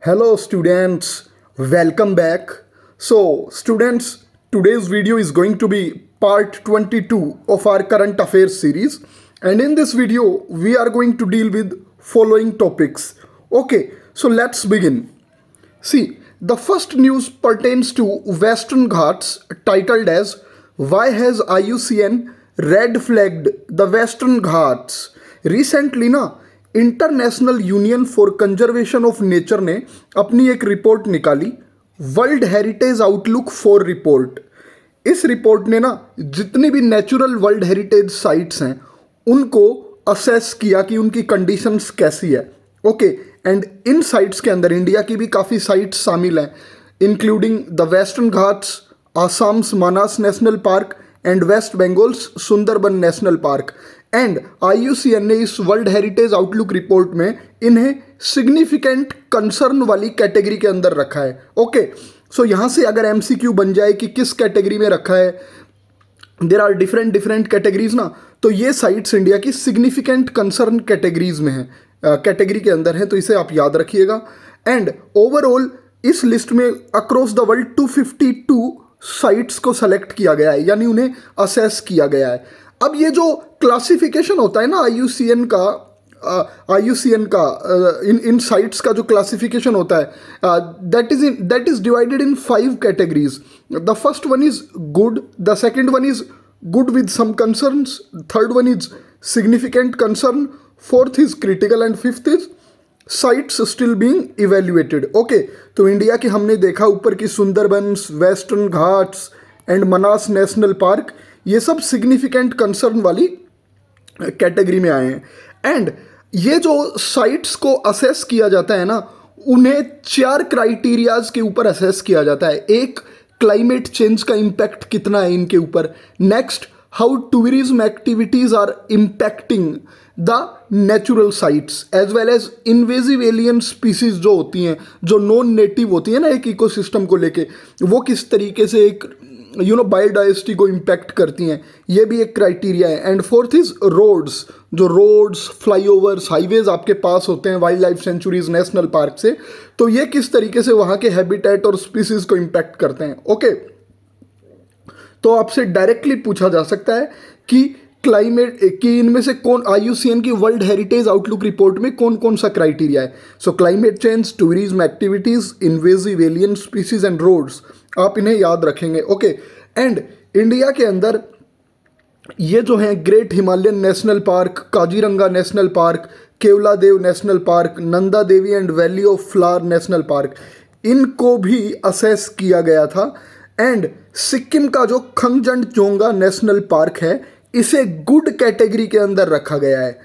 Hello students, welcome back. So students, today's video is going to be part 22 of our current affairs series, and in this video we are going to deal with following topics. Okay, so let's begin. See, the first news pertains to Western Ghats, titled as "Why has IUCN red flagged the Western Ghats?" Recently ना international union for conservation of nature ने अपनी एक report निकाली, world heritage outlook for report. इस report ने ना जितनी भी नेचुरल वर्ल्ड हेरिटेज साइट्स हैं उनको असेस किया कि उनकी कंडीशंस कैसी है। ओके, एंड इन साइट्स के अंदर इंडिया की भी काफ़ी साइट्स शामिल हैं, including the Western Ghats, Assam's Manas National Park and West Bengal's Sundarban National Park. And IUCN ने इस वर्ल्ड हेरिटेज आउटलुक रिपोर्ट में इन्हें सिग्निफिकेंट कंसर्न वाली कैटेगरी के अंदर रखा है। ओके, सो यहाँ से अगर MCQ बन जाए कि किस कैटेगरी में रखा है, देर आर डिफरेंट कैटेगरीज ना, तो ये साइट्स इंडिया की सिग्निफिकेंट कंसर्न कैटेगरीज में है, कैटेगरी के अंदर है, तो इसे आप याद रखिएगा। एंड ओवरऑल इस लिस्ट में अक्रॉस द वर्ल्ड 252 साइट्स को सेलेक्ट किया गया है, यानी उन्हें असेस किया गया है। अब ये जो क्लासिफिकेशन होता है ना IUCN का इन साइट्स का जो क्लासिफिकेशन होता है, that is divided in 5 categories. The first one is good, the second one is good with some concerns, third one is significant concern, fourth is critical and fifth is sites still being evaluated. Okay, तो India की हमने देखा ऊपर की Sundarbans, Western Ghats and Manas National Park, ये सब significant concern वाली category में आए हैं। एंड ये जो साइट्स को असेस किया जाता है ना, उन्हें 4 क्राइटेरियाज के ऊपर असेस किया जाता है। एक, क्लाइमेट चेंज का इम्पैक्ट कितना है इनके ऊपर। Next, how tourism activities are impacting the natural sites as well as invasive alien species जो होती हैं, जो नॉन नेटिव होती हैं ना एक इकोसिस्टम को लेके, वो किस तरीके से एक बायोडाइवर्सिटी को इम्पैक्ट करती हैं, ये भी एक क्राइटेरिया है। एंड फोर्थ इज रोड्स, जो रोड्स, फ्लाईओवर्स, हाईवेज आपके पास होते हैं wild life sanctuaries national park से, तो ये किस तरीके से वहाँ के हैबिटेट और स्पीसीज को इम्पैक्ट करते हैं। ओके, तो आपसे डायरेक्टली पूछा जा सकता है कि क्लाइमेट की इनमें से कौन IUCN की वर्ल्ड हेरिटेज आउटलुक रिपोर्ट में कौन कौन सा क्राइटेरिया है। So climate change, tourism activities, invasive alien species and roads, आप इन्हें याद रखेंगे। ओके, एंड इंडिया के अंदर ये जो हैं great Himalayan national park, Kaziranga national park, Keoladeo national park, Nanda Devi and valley of flower national park, इनको भी असेस किया गया था। एंड सिक्किम का जो खंगजंड-जोंगा नेशनल पार्क है, इसे गुड कैटेगरी के अंदर रखा गया है।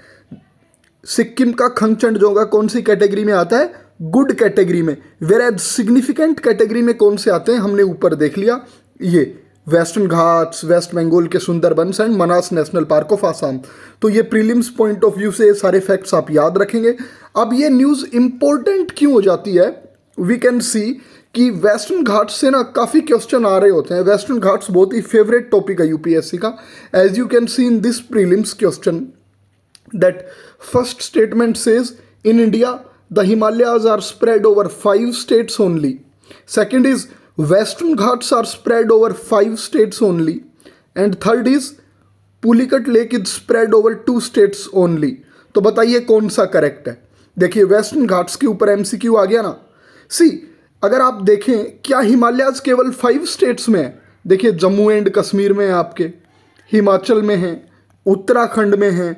सिक्किम का खंगचंडजोंगा कौन सी कैटेगरी में आता है? गुड कैटेगरी में। वेर एज सिग्निफिकेंट कैटेगरी में कौन से आते हैं हमने ऊपर देख लिया, ये वेस्टर्न घाट्स, वेस्ट बंगाल के Sundarbans and Manas National park of Assam. तो ये प्रीलिम्स पॉइंट ऑफ व्यू से सारे फैक्ट्स आप याद रखेंगे। अब ये न्यूज़ इंपॉर्टेंट क्यों हो जाती है? वी कैन सी कि वेस्टर्न घाट्स से ना काफ़ी क्वेश्चन आ रहे होते हैं। वेस्टर्न घाट्स बहुत ही फेवरेट टॉपिक है UPSC का। As you can see in this prelims question that first statement says in India the Himalayas are spread over 5 states only. Second is Western Ghats are spread over 5 states only. And third is Pulicat Lake is spread over 2 states only. तो बताइए कौन सा correct है? देखिए western Ghats के ऊपर MCQ आ गया ना। सी, अगर आप देखें क्या हिमालयाज केवल 5 states में है? देखिए जम्मू एंड कश्मीर में है, आपके हिमाचल में है, उत्तराखंड में है,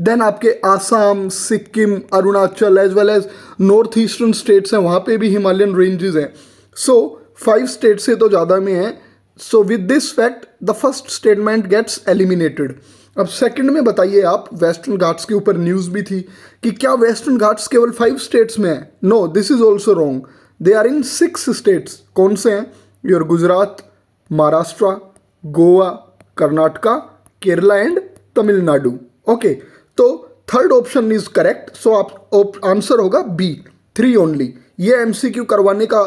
देन आपके Assam, Sikkim, Arunachal as well as north eastern states हैं, वहाँ पे भी हिमालयन रेंजेस हैं। सो 5 स्टेट से तो ज़्यादा में है। So with this fact the first statement gets eliminated. अब सेकंड में बताइए आप, वेस्टर्न घाट्स के ऊपर न्यूज़ भी थी कि क्या वेस्टर्न घाट्स केवल 5 स्टेट्स में है? No, this is also wrong, they are in 6 states. कौन से हैं? Your Gujarat, Maharashtra, Goa, Karnataka, Kerala and Tamil Nadu. Okay, तो third option is correct. So आप आंसर होगा B, 3 ओनली। ये MCQ करवाने का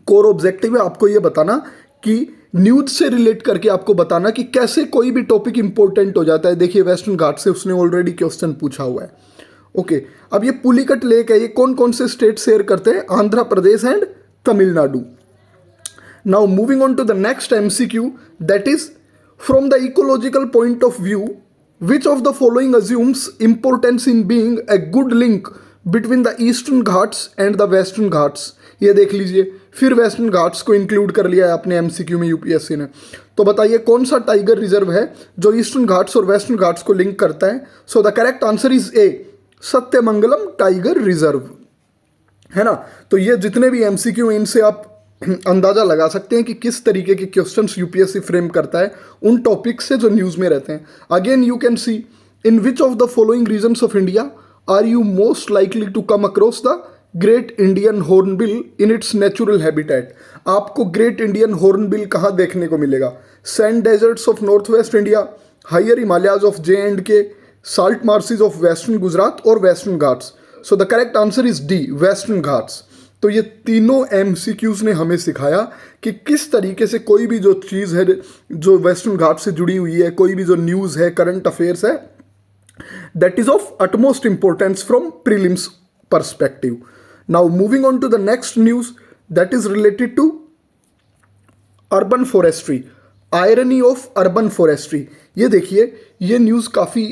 कोर ऑब्जेक्टिव है, आपको ये बताना कि न्यूज़ से रिलेट करके आपको बताना कि कैसे कोई भी टॉपिक इंपॉर्टेंट हो जाता है। देखिए वेस्टर्न घाट से उसने ऑलरेडी क्वेश्चन पूछा हुआ है। ओके, अब ये पुलिकट लेक है, ये कौन कौन से स्टेट शेयर करते हैं? Andhra Pradesh and Tamil Nadu. Now moving on to the next MCQ, that is from the ecological point of view which of the following assumes importance in being a good link between the Eastern Ghats and the Western Ghats. ये देख लीजिए, फिर western Ghats को include कर लिया है अपने MCQ में यूपीएससी ने। तो बताइए कौन सा टाइगर रिजर्व है जो ईस्टर्न घाट्स और वेस्टर्न घाट्स को लिंक करता है? सो the correct answer is a, Sathyamangalam tiger reserve, है ना। तो ये जितने भी एमसीक्यू इनसे आप अंदाजा लगा सकते हैं कि किस तरीके के क्वेश्चंस यूपीएससी फ्रेम करता है उन टॉपिक से जो न्यूज़ में रहते हैं। Again you can see, in which of the following regions of India are you most likely to come across the great Indian hornbill in its natural habitat. आपको great Indian hornbill कहाँ देखने को मिलेगा? Sand deserts of north west India, higher Himalayas of J and K, salt marshes of western Gujarat और Western Ghats. So the correct answer is D, Western Ghats. तो ये तीनों MCQs ने हमें सिखाया कि किस तरीके से कोई भी जो चीज़ है जो वेस्टर्न घाट से जुड़ी हुई है, कोई भी जो न्यूज़ है, करंट अफेयर्स है, that is of utmost importance from prelims perspective. Now moving on to the next news, that is related to urban forestry, irony of urban forestry. ये देखिए, ये न्यूज़ काफ़ी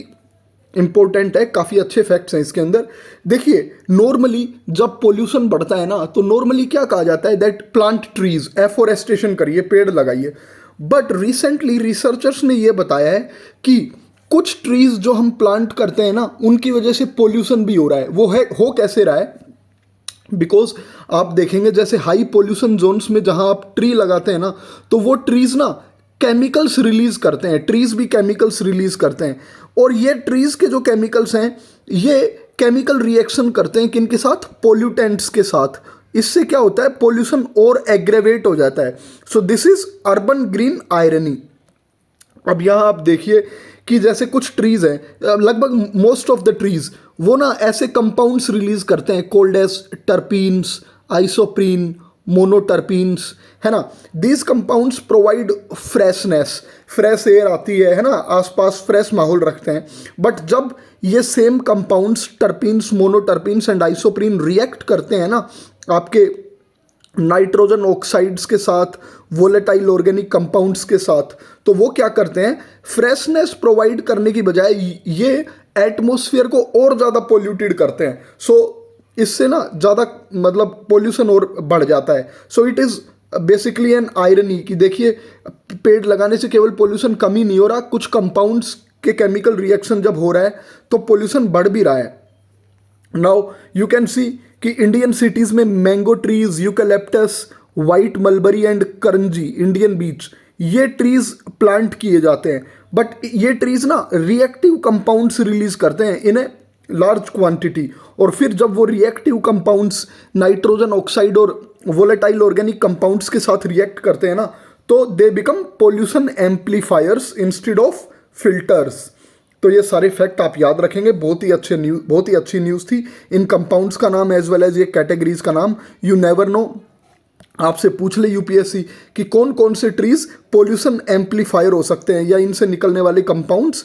इंपॉर्टेंट है, काफ़ी अच्छे फैक्ट्स हैं इसके अंदर। देखिए, नॉर्मली जब पोल्यूशन बढ़ता है ना, तो नॉर्मली क्या कहा जाता है? दैट प्लांट ट्रीज, एफोरेस्टेशन करिए, पेड़ लगाइए। बट रिसेंटली रिसर्चर्स ने ये बताया है कि कुछ ट्रीज जो हम प्लांट करते हैं ना, उनकी वजह से पोल्यूशन भी हो रहा है। वो है, हो कैसे रहा है? बिकॉज आप देखेंगे जैसे हाई पोल्यूशन जोन्स में जहां आप ट्री लगाते हैं ना, तो वो ट्रीज ना केमिकल्स रिलीज करते हैं, ट्रीज भी केमिकल्स रिलीज करते हैं। और ये ट्रीज के जो केमिकल्स हैं, ये केमिकल रिएक्शन करते हैं किनके साथ? पोल्यूटेंट्स के साथ। इससे क्या होता है? पोल्यूशन और एग्रेवेट हो जाता है। So this is urban green irony. अब यहाँ आप देखिए कि जैसे कुछ ट्रीज हैं, लगभग मोस्ट ऑफ द ट्रीज वो ना ऐसे कंपाउंड्स रिलीज करते हैं, कोल्ड एज टर्पीन्स, आइसोप्रीन, मोनोटर्पीन्स, है ना। These compounds provide freshness, fresh air आती है ना, आसपास फ्रेश माहौल रखते हैं। बट जब ये same compounds terpenes, monoterpenes and isoprene react करते हैं ना आपके नाइट्रोजन ऑक्साइड्स के साथ, वोलेटाइल ऑर्गेनिक कंपाउंड्स के साथ, तो वो क्या करते हैं? फ्रेशनेस प्रोवाइड करने की बजाय ये एटमॉस्फेयर को और ज़्यादा पोल्यूटेड करते हैं। सो इससे ना ज़्यादा मतलब पोल्यूशन और बढ़ जाता है। So it is basically N irony कि देखिए, पेड़ लगाने से केवल पोल्यूशन कम ही नहीं हो रहा, कुछ कंपाउंड्स के केमिकल रिएक्शन जब हो रहा है तो पोल्यूशन बढ़ भी रहा है। नाउ यू कैन सी कि इंडियन सिटीज़ में mango trees, eucalyptus, white mulberry and karanji, Indian beech, ये ट्रीज प्लांट किए जाते हैं। बट ये ट्रीज ना रिएक्टिव कंपाउंड्स रिलीज करते हैं इन ए लार्ज क्वांटिटी, और फिर जब वो रिएक्टिव कंपाउंड्स नाइट्रोजन ऑक्साइड और वोलेटाइल ऑर्गेनिक कंपाउंड्स के साथ रिएक्ट करते हैं ना, तो they become pollution amplifiers instead of filters. तो ये सारे फैक्ट आप याद रखेंगे। बहुत ही अच्छी न्यूज़ थी। इन कंपाउंड्स का नाम एज वेल एज ये कैटेगरीज का नाम, यू नेवर नो, आपसे पूछ ले यूपीएससी कि कौन कौन से ट्रीज पोल्यूशन एम्पलीफायर हो सकते हैं, या इनसे निकलने वाले कंपाउंड्स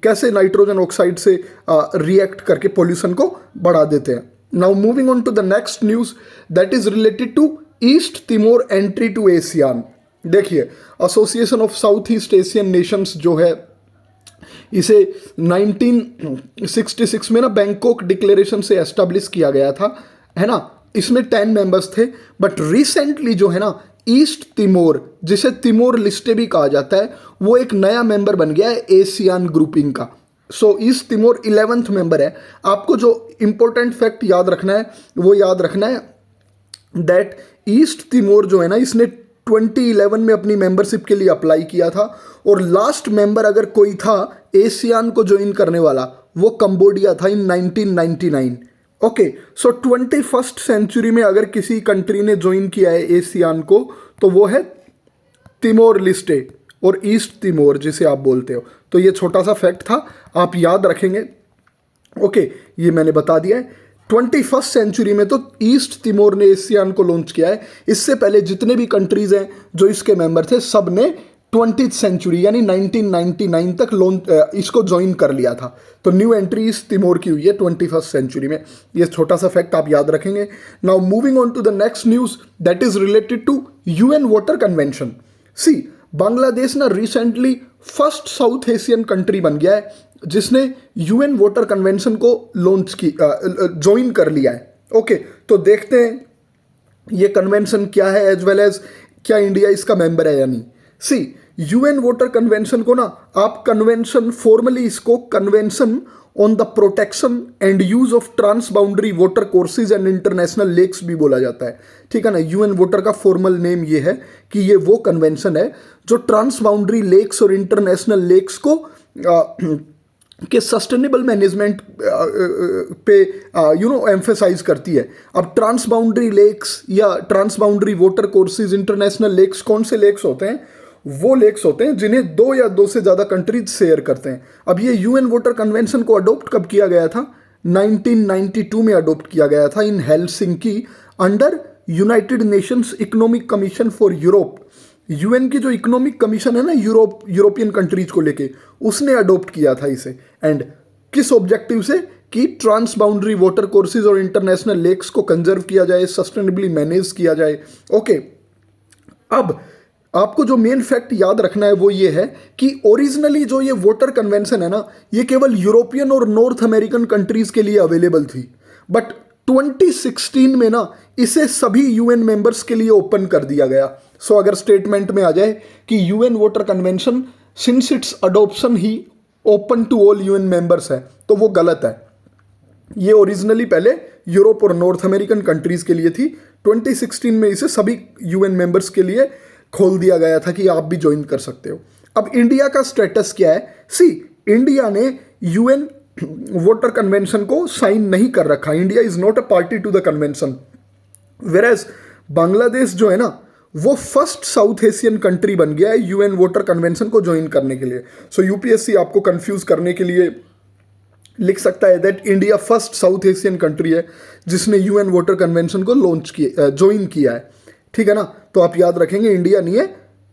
कैसे नाइट्रोजन ऑक्साइड से रिएक्ट करके पोल्यूशन को बढ़ा देते हैं। Now moving on to the next news, that is related to East Timor entry to ASEAN. देखिए, association of South East Asian nations जो है, इसे 1966 में ना बैंकॉक डिक्लेरेशन से एस्टेब्लिश किया गया था, है ना। इसमें 10 मेंबर्स थे। बट रिसेंटली जो है ना, ईस्ट तिमोर, जिसे तिमोर लिस्टे भी कहा जाता है, वो एक नया मेंबर बन गया है एशियान ग्रुपिंग का। सो ईस्ट तिमोर 11th मेंबर है। आपको जो इंपॉर्टेंट फैक्ट याद रखना है वो याद रखना है दैट ईस्ट तिमोर जो है ना, इसने 2011 में अपनी मेंबरशिप के लिए अप्लाई किया था, और लास्ट मेंबर अगर कोई था एशियान को ज्वाइन करने वाला, वो कंबोडिया था इन 1999। ओके, सो 21st सेंचुरी में अगर किसी कंट्री ने ज्वाइन किया है एशियान को, तो वो है तिमोर लिस्टे और ईस्ट तिमोर जिसे आप बोलते हो। तो ये छोटा सा फैक्ट था, आप याद रखेंगे। ओके, ये मैंने बता दिया है। 21st सेंचुरी में तो ईस्ट तिमोर ने एशियान को लॉन्च किया है। इससे पहले जितने भी कंट्रीज हैं जो इसके मेंबर थे, सब ने 20th सेंचुरी यानी 1999 तक इसको ज्वाइन कर लिया था। तो न्यू एंट्री इस तिमोर की हुई है 21st सेंचुरी में। ये छोटा सा फैक्ट आप याद रखेंगे। Now moving on to the next news that is related to UN water convention. See Bangladesh ना recently first South Asian country बन गया है जिसने यूएन वाटर कन्वेंशन को लॉन्च की ज्वाइन कर लिया है। ओके, तो देखते हैं ये कन्वेंशन क्या है एज वेल एज क्या इंडिया इसका मेंबर है या नहीं। सी यूएन वाटर कन्वेंशन को ना आप कन्वेंशन फॉर्मली इसको convention on the protection and use of trans boundary water courses and international lakes भी बोला जाता है। ठीक है ना, यूएन वाटर का फॉर्मल नेम ये है कि ये वो कन्वेंशन है जो ट्रांस बाउंड्री लेक्स और इंटरनेशनल लेक्स को के सस्टेनेबल मैनेजमेंट पे एम्फेसाइज करती है। अब ट्रांस बाउंड्री लेक्स या trans boundary water courses international lakes कौन से लेक्स होते हैं? वो लेक्स होते हैं जिन्हें दो या दो से ज़्यादा कंट्रीज शेयर करते हैं। अब ये यूएन वाटर कन्वेंशन को अडोप्ट कब किया गया था? 1992 में अडोप्ट किया गया था in Helsinki under United Nations Economic Commission for Europe. UN की जो इकोनॉमिक कमीशन है ना यूरोपियन कंट्रीज को लेके, उसने अडोप्ट किया था इसे। एंड किस ऑब्जेक्टिव से? कि ट्रांस बाउंड्री वाटर कोर्सेज और इंटरनेशनल लेक्स को कंजर्व किया जाए, सस्टेनेबली मैनेज किया जाए। ओके, अब आपको जो मेन फैक्ट याद रखना है वो ये है कि ओरिजिनली जो ये वाटर कन्वेंशन है ना, ये केवल यूरोपियन और नॉर्थ अमेरिकन कंट्रीज के लिए अवेलेबल थी। बट 2016 में ना इसे सभी यूएन मेंबर्स के लिए ओपन कर दिया गया। सो अगर स्टेटमेंट में आ जाए कि UN water convention since its adoption ही open to all UN members है, तो वो गलत है। ये ओरिजिनली पहले यूरोप और नॉर्थ अमेरिकन कंट्रीज के लिए थी। 2016 में इसे सभी यूएन मेंबर्स के लिए खोल दिया गया था कि आप भी ज्वाइन कर सकते हो। अब इंडिया का स्टेटस क्या है? सी इंडिया ने यूएन वाटर कन्वेंशन को साइन नहीं कर रखा। India is not a party to the convention. Whereas Bangladesh जो है ना वो फर्स्ट साउथ एशियन कंट्री बन गया है यूएन वाटर कन्वेंशन को ज्वाइन करने के लिए। सो यूपीएससी आपको कंफ्यूज करने के लिए लिख सकता है that India first South Asian country है जिसने यूएन वाटर कन्वेंशन को लॉन्च किया, ज्वाइन किया है। ठीक है ना, तो आप याद रखेंगे इंडिया नहीं है,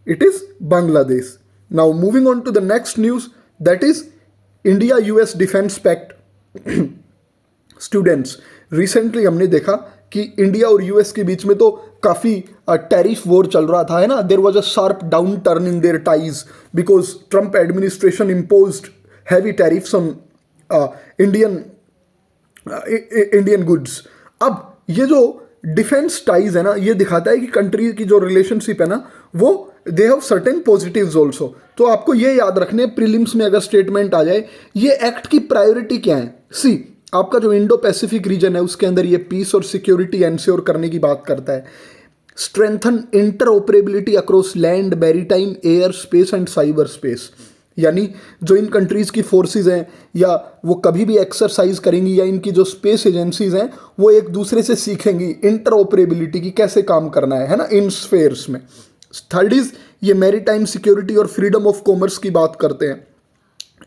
it is Bangladesh. Now moving on to the next news that is India US defence pact. Students, recently हमने देखा कि इंडिया और यूएस के बीच में तो काफ़ी टैरिफ वॉर चल रहा था, है ना। There was a sharp downturn in their ties because Trump administration imposed heavy tariffs on Indian goods. अब ये जो डिफेंस टाइज है ना, ये दिखाता है कि कंट्री की जो रिलेशनशिप है ना वो they have certain positives also. तो आपको ये याद रखने, प्रीलिम्स में अगर स्टेटमेंट आ जाए ये एक्ट की प्रायोरिटी क्या है। सी आपका जो इंडो पैसिफिक रीजन है उसके अंदर ये पीस और सिक्योरिटी एंश्योर करने की बात करता है। Strengthen inter operability across land, maritime, air, space and cyber space. यानी जो इन कंट्रीज़ की फोर्सेस हैं या वो कभी भी एक्सरसाइज करेंगी या इनकी जो स्पेस एजेंसीज हैं वो एक दूसरे से सीखेंगी इंटर ऑपरेबिलिटी की कैसे काम करना है ना, इन स्फेयर्स में। थर्ड इज ये मैरीटाइम सिक्योरिटी और फ्रीडम ऑफ कॉमर्स की बात करते हैं,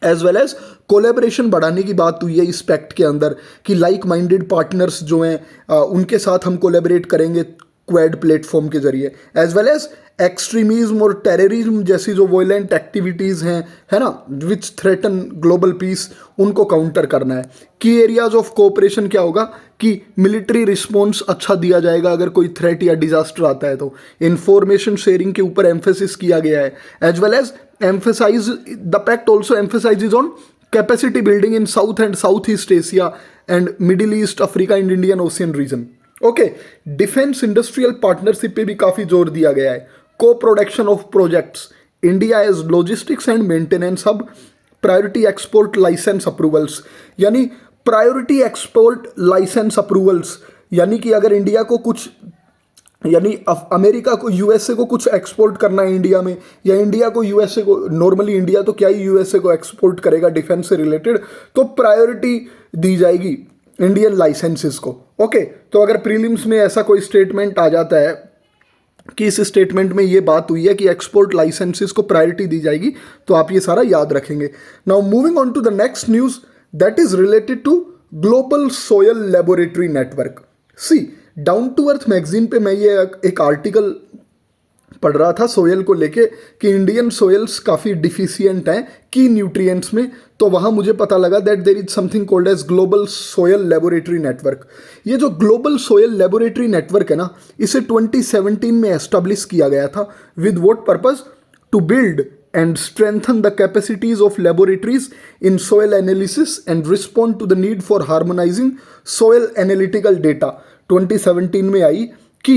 एज वेल एज कोलेबरेशन बढ़ाने की बात हुई है इस पैक्ट के अंदर कि लाइक माइंडेड पार्टनर्स जो हैं उनके साथ हम कोलेबरेट करेंगे क्वेड प्लेटफॉर्म के जरिए, एज वेल एज एक्सट्रीमिज्म और टेररिज्म जैसी जो वॉयलेंट एक्टिविटीज़ हैं, है ना, विच थ्रेटन ग्लोबल पीस, उनको काउंटर करना है। की एरियाज ऑफ कोऑपरेशन क्या होगा कि मिलिट्री रिस्पॉन्स अच्छा दिया जाएगा अगर कोई थ्रेट या डिजास्टर आता है तो। इंफॉर्मेशन शेयरिंग के ऊपर एम्फेसिस किया गया है, as well as emphasize the pact also emphasizes on capacity building in South and South East Asia and Middle East, Africa and Indian Ocean region. Okay, defence industrial partnership पे भी काफ़ी जोर दिया गया है। Co production of projects, India as logistics and maintenance hub, priority export license approvals. यानी priority export license approvals यानी कि अगर इंडिया को कुछ, यानी अमेरिका को यूएसए को कुछ एक्सपोर्ट करना है इंडिया में, या इंडिया को यूएसए को, नॉर्मली इंडिया तो क्या ही यूएसए को एक्सपोर्ट करेगा डिफेंस से रिलेटेड, तो प्रायोरिटी दी जाएगी इंडियन लाइसेंसेस को। ओके, तो अगर प्रीलिम्स में ऐसा कोई स्टेटमेंट आ जाता है कि इस स्टेटमेंट में ये बात हुई है कि एक्सपोर्ट लाइसेंसेस को प्रायोरिटी दी जाएगी, तो आप ये सारा याद रखेंगे। Now moving on to the next news that is related to global soil laboratory network. See Down to Earth magazine पे मैं ये एक आर्टिकल पढ़ रहा था सोयल को लेके कि इंडियन सोयल्स काफ़ी डिफिशियंट हैं की न्यूट्रिएंट्स में, तो वहाँ मुझे पता लगा that there is something called as global soil laboratory network. ये जो ग्लोबल सोयल लेबोरेटरी नेटवर्क है ना, इसे 2017 में एस्टेब्लिश किया गया था with what purpose, to build and strengthen the capacities of laboratories in soil analysis and respond to the need for harmonizing soil analytical data। 2017 में आई कि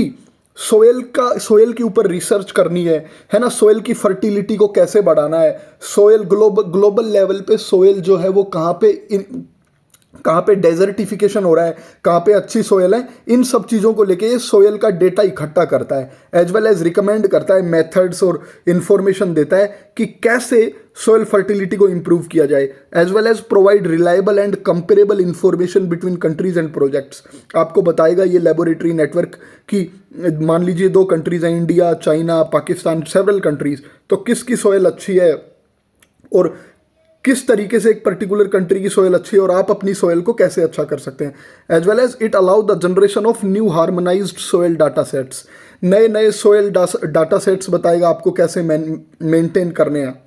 सोयल के ऊपर रिसर्च करनी है ना, सोयल की फर्टिलिटी को कैसे बढ़ाना है, सोयल ग्लोबल लेवल पे सोयल जो है वो कहाँ पे डेजर्टिफिकेशन हो रहा है, कहाँ पे अच्छी सोयल है, इन सब चीज़ों को लेके ये सोयल का डेटा इकट्ठा करता है, एज वेल एज रिकमेंड करता है मेथड्स और इन्फॉर्मेशन देता है कि कैसे सोयल फर्टिलिटी को इम्प्रूव किया जाए, as well as provide reliable and comparable information between countries and projects. आपको बताएगा ये लेबोरेटरी नेटवर्क कि मान लीजिए 2 कंट्रीज हैं, India, China, Pakistan, several countries, तो किसकी सोयल अच्छी है और किस तरीके से एक पर्टिकुलर कंट्री की सोयल अच्छी है और आप अपनी सोयल को कैसे अच्छा कर सकते हैं। As well as it allow the generation of new harmonized soil data sets, नए सोयल डाटा सेट्स बताएगा आपको कैसे मेंटेन करने हैं।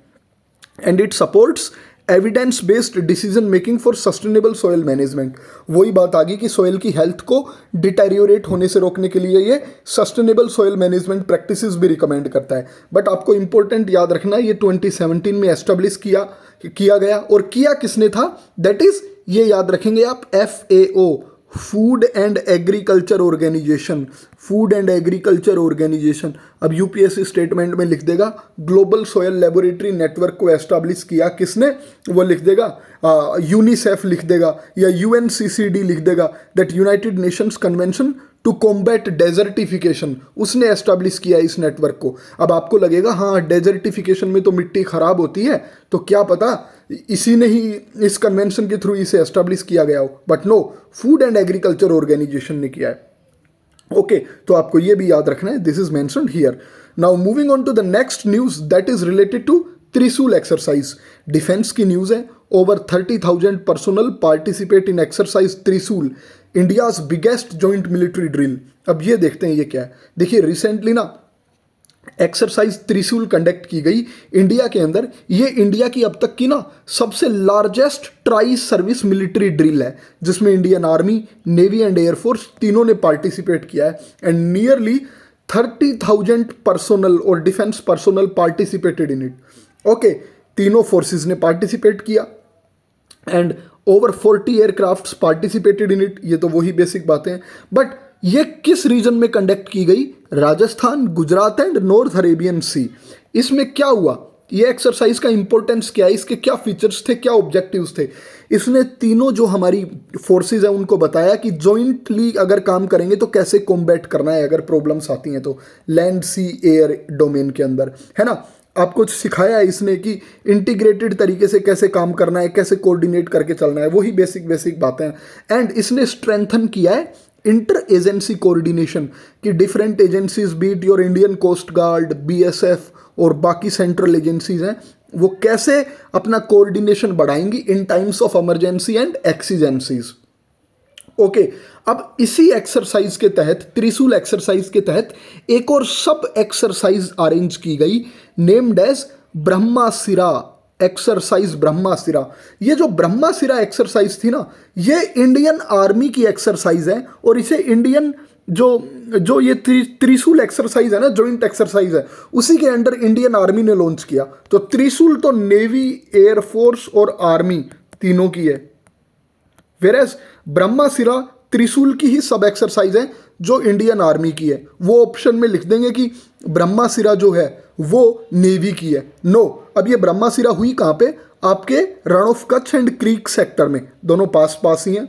And it supports evidence based decision making for sustainable soil management. वही बात आ गई कि सोयल की हेल्थ को डिटेरियोरेट होने से रोकने के लिए ये सस्टेनेबल सोयल मैनेजमेंट प्रैक्टिसेस भी रिकमेंड करता है। बट आपको इंपॉर्टेंट याद रखना है, ये 2017 में एस्टेब्लिश किया गया, और किया किसने था, दैट इज, ये याद रखेंगे आप, FAO, food and agriculture organization, food and agriculture organization. अब यूपीएससी स्टेटमेंट में लिख देगा ग्लोबल सोयल लेबोरेटरी नेटवर्क को एस्टैब्लिश किया किसने, वो लिख देगा यूनिसेफ लिख देगा या UNCCD लिख देगा, that united nations convention to combat desertification, उसने एस्टैब्लिश किया इस नेटवर्क को। अब आपको लगेगा हाँ डेजर्टिफिकेशन में तो मिट्टी खराब होती है, तो क्या पता इसी ने ही इस कन्वेंशन के थ्रू इसे एस्टैब्लिश किया गया हो, but no, food and agriculture organisation ने किया है। ओके, तो आपको ये भी याद रखना है, this is mentioned here. Now moving on to the next news that is related to Trishul exercise. Defence की न्यूज है। Over 30,000 personnel participate in exercise Trishul, India's biggest joint military drill. अब ये देखते हैं ये क्या है। देखिए रिसेंटली ना एक्सरसाइज त्रिशूल कंडक्ट की गई इंडिया के अंदर। ये इंडिया की अब तक की ना सबसे largest tri service military drill है, जिसमें Indian army, navy and air force तीनों ने पार्टिसिपेट किया है। एंड नियरली 30,000 पर्सनल और defence personnel participated in it. Okay, तीनों फोर्सेस ने पार्टिसिपेट किया and over 40 aircrafts participated in it. ये तो वही बेसिक बातें हैं, बट ये किस रीजन में कंडक्ट की गई? Rajasthan, Gujarat and North Arabian Sea. इसमें क्या हुआ, ये एक्सरसाइज का इंपॉर्टेंस क्या है, इसके क्या फीचर्स थे, क्या ऑब्जेक्टिव्स थे? इसने तीनों जो हमारी फोर्सेज है उनको बताया कि जॉइंटली अगर काम करेंगे तो कैसे कॉम्बैट करना है अगर प्रॉब्लम्स आती हैं तो, लैंड, सी, एयर डोमेन के अंदर, है ना। आपको सिखाया है इसने कि इंटीग्रेटेड तरीके से कैसे काम करना है, कैसे कोऑर्डिनेट करके चलना है, वही बेसिक बातें हैं। एंड इसने स्ट्रेंथन किया है इंटर एजेंसी कोऑर्डिनेशन कि different agencies, be it your Indian Coast Guard, BSF और बाकी सेंट्रल एजेंसीज हैं, वो कैसे अपना कोऑर्डिनेशन बढ़ाएंगी in times of emergency and exigencies. Okay, अब इसी एक्सरसाइज के तहत, त्रिशूल एक्सरसाइज के तहत एक और सब एक्सरसाइज अरेंज की गई, नेम्ड एज ब्रह्मासिरा एक्सरसाइज। ब्रह्मासिरा, ये जो ब्रह्मासिरा एक्सरसाइज थी ना, ये इंडियन आर्मी की एक्सरसाइज है और इसे इंडियन जो ये त्रिशूल एक्सरसाइज है ना, जॉइंट एक्सरसाइज है, उसी के अंडर इंडियन आर्मी ने लॉन्च किया। तो त्रिशूल तो नेवी, एयरफोर्स और आर्मी तीनों की है, वेरएज ब्रह्मासिरा त्रिशूल की ही सब एक्सरसाइज है जो इंडियन आर्मी की है। वो ऑप्शन में लिख देंगे कि ब्रह्मासिरा जो है वो नेवी की है। नो, अब ये ब्रह्मासिरा हुई कहाँ पे? आपके रण of Kutch and creek sector में, दोनों पास पास ही हैं,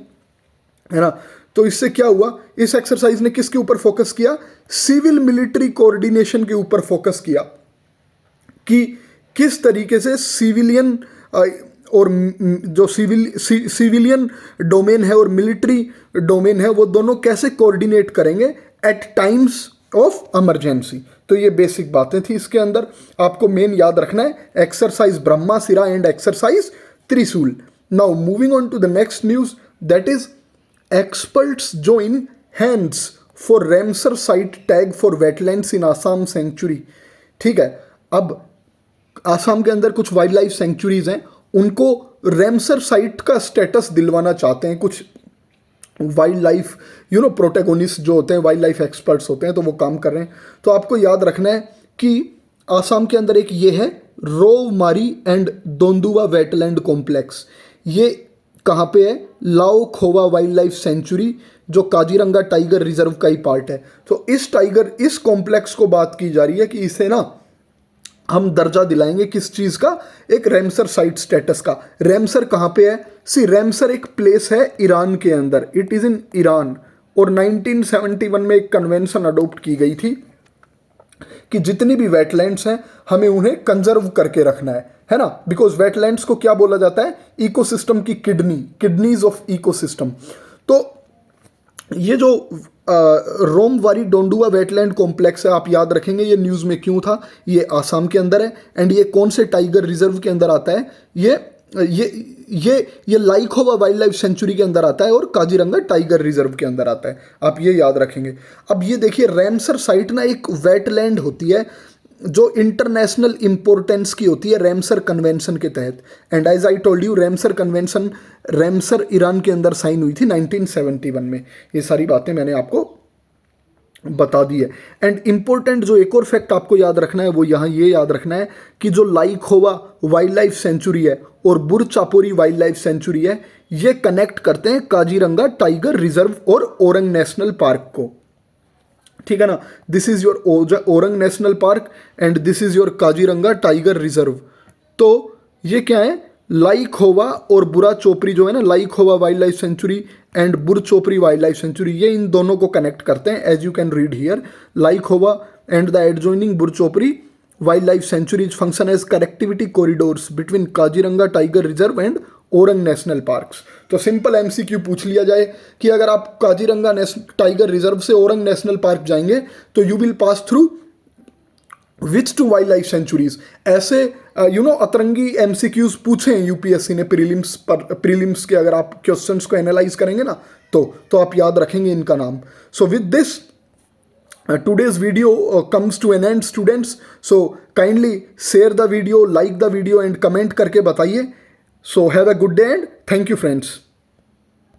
है ना। तो इससे क्या हुआ, इस एक्सरसाइज ने किसके ऊपर फोकस किया? सिविल मिलिट्री कोऑर्डिनेशन के ऊपर फोकस किया कि किस तरीके से सिविलियन और जो सिविलियन डोमेन है और मिलिट्री डोमेन है वो दोनों कैसे कोऑर्डिनेट करेंगे एट टाइम्स ऑफ इमरजेंसी। तो ये बेसिक बातें थी इसके अंदर। आपको मेन याद रखना है exercise Brahmasira and exercise Trishul. Now moving on to the next news, that is experts join hands for Ramsar site tag for wetlands in Assam sanctuary. ठीक है, अब आसाम के अंदर कुछ वाइल्ड लाइफ सेंचुरीज हैं, उनको रेमसर साइट का स्टेटस दिलवाना चाहते हैं कुछ वाइल्ड लाइफ प्रोटेगोनिस्ट जो होते हैं, वाइल्ड लाइफ एक्सपर्ट्स होते हैं, तो वो काम कर रहे हैं। तो आपको याद रखना है कि आसाम के अंदर एक ये है रोवमारी एंड दोंदुआ वेटलैंड कॉम्प्लेक्स। ये कहाँ पे है? लाओ खोवा वाइल्ड लाइफ सेंचुरी, जो काजीरंगा टाइगर रिजर्व का ही पार्ट है। तो इस कॉम्प्लेक्स को बात की जा रही है कि इसे ना हम दर्जा दिलाएंगे किस चीज़ का? एक रेमसर साइट स्टेटस का। रेमसर कहाँ पे है? रेमसर एक प्लेस है ईरान के अंदर, इट इज़ इन ईरान। और 1971 में एक कन्वेंशन अडोप्ट की गई थी कि जितनी भी वेटलैंड्स हैं हमें उन्हें कंजर्व करके रखना है ना, बिकॉज वेटलैंड्स को क्या बोला जाता है? इकोसिस्टम की किडनीज ऑफ इकोसिस्टम। तो ये जो रोमवारी डोंडुआ वेटलैंड कॉम्प्लेक्स है, आप याद रखेंगे ये न्यूज़ में क्यों था। ये आसाम के अंदर है एंड ये कौन से टाइगर रिजर्व के अंदर आता है? ये लाइखोवा वाइल्ड लाइफ सेंचुरी के अंदर आता है और काजीरंगा टाइगर रिजर्व के अंदर आता है। आप ये याद रखेंगे। अब ये देखिए, रेमसर साइट ना एक वेटलैंड होती है जो इंटरनेशनल इंपॉर्टेंस की होती है रेमसर कन्वेंशन के तहत। And as I told you, Ramsar convention Ramsar Iran के अंदर साइन हुई थी 1971 में। ये सारी बातें मैंने आपको बता दी है। एंड इम्पोर्टेंट जो एक और फैक्ट आपको याद रखना है वो यहाँ ये याद रखना है कि जो लाइखोवा वाइल्ड लाइफ सेंचुरी है और बुर चापोरी वाइल्ड लाइफ सेंचुरी है, ये कनेक्ट करते हैं काजीरंगा टाइगर रिजर्व और ओरंग नेशनल पार्क को। ठीक है ना, this is your orang national Park and this is your Kaziranga tiger reserve. तो ये क्या है? लाइखोवा और बुरा चोपड़ी जो है ना, लाइखोवा वाइल्ड लाइफ सेंचुरी एंड बुर चोपड़ी वाइल्ड लाइफ सेंचुरी, ये इन दोनों को कनेक्ट करते हैं। As you can read here, Laokhowa and the adjoining Burachapori wildlife sanctuaries function as connectivity corridors between Kaziranga tiger reserve and Orang national parks. तो सिंपल एमसीक्यू पूछ लिया जाए कि अगर आप काजीरंगा टाइगर रिजर्व से ओरंग नेशनल पार्क जाएंगे तो you will pass through which two wildlife sanctuaries. ऐसे अतरंगी एमसीक्यूज पूछे हैं यूपीएससी ने प्रीलिम्स के, अगर आप क्वेश्चंस को एनालाइज करेंगे ना तो आप याद रखेंगे इनका नाम। सो with this today's video comes to an end students, so kindly share the video, like the video and comment करके बताइए। So have a good day and thank you friends.